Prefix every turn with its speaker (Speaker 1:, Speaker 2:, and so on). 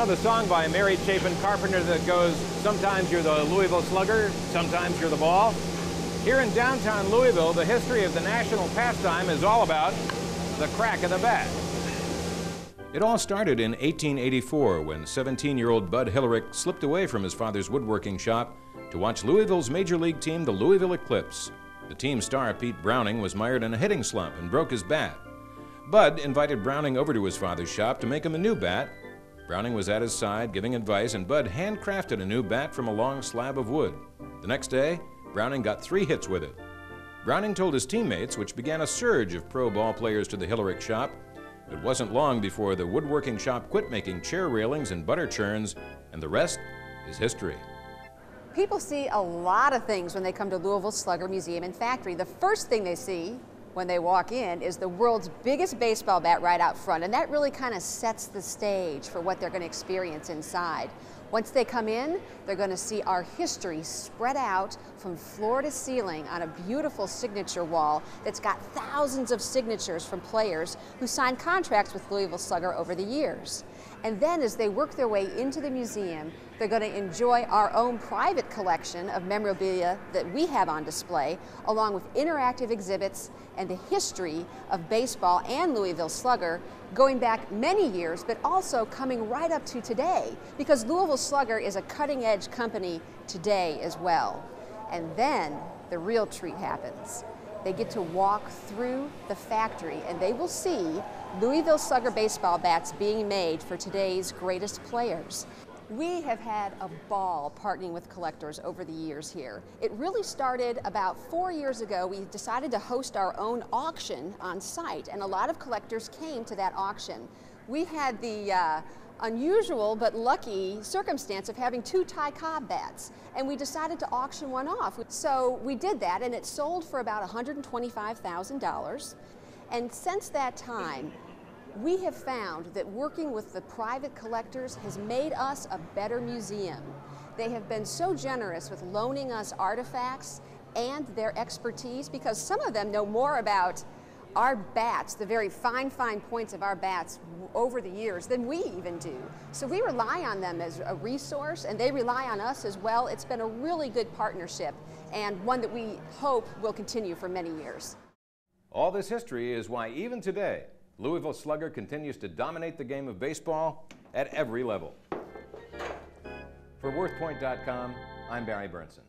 Speaker 1: know the song by Mary Chapin Carpenter that goes, sometimes you're the Louisville Slugger, sometimes you're the ball? Here in downtown Louisville, the history of the national pastime is all about the crack of the bat. It all started in 1884 when 17-year-old Bud Hillerick slipped away from his father's woodworking shop to watch Louisville's major league team, the Louisville Eclipse. The team star, Pete Browning, was mired in a hitting slump and broke his bat. Bud invited Browning over to his father's shop to make him a new bat. Browning was at his side giving advice, and Bud handcrafted a new bat from a long slab of wood. The next day, Browning got 3 hits with it. Browning told his teammates, which began a surge of pro ball players to the Hillerick shop. It wasn't long before the woodworking shop quit making chair railings and butter churns, and the rest is history.
Speaker 2: People see a lot of things when they come to Louisville Slugger Museum and Factory. The first thing they see when they walk in is the world's biggest baseball bat right out front, and that really kind of sets the stage for what they're going to experience inside. Once they come in, they're going to see our history spread out from floor to ceiling on a beautiful signature wall that's got thousands of signatures from players who signed contracts with Louisville Slugger over the years. And then as they work their way into the museum, they're going to enjoy our own private collection of memorabilia that we have on display, along with interactive exhibits and the history of baseball and Louisville Slugger going back many years, but also coming right up to today, because Louisville Slugger is a cutting-edge company today as well. And then the real treat happens. They get to walk through the factory and they will see Louisville Slugger baseball bats being made for today's greatest players. We have had a ball partnering with collectors over the years here. It really started about 4 years ago. We decided to host our own auction on site, and a lot of collectors came to that auction. We had the unusual but lucky circumstance of having 2 Ty Cobb bats, and we decided to auction one off. So we did that, and it sold for about $125,000. And since that time, we have found that working with the private collectors has made us a better museum. They have been so generous with loaning us artifacts and their expertise, because some of them know more about our bats, the very fine points of our bats over the years than we even do. So we rely on them as a resource, and they rely on us as well. It's been a really good partnership, and one that we hope will continue for many years.
Speaker 1: All this history is why even today, Louisville Slugger continues to dominate the game of baseball at every level. For WorthPoint.com, I'm Barry Bernson.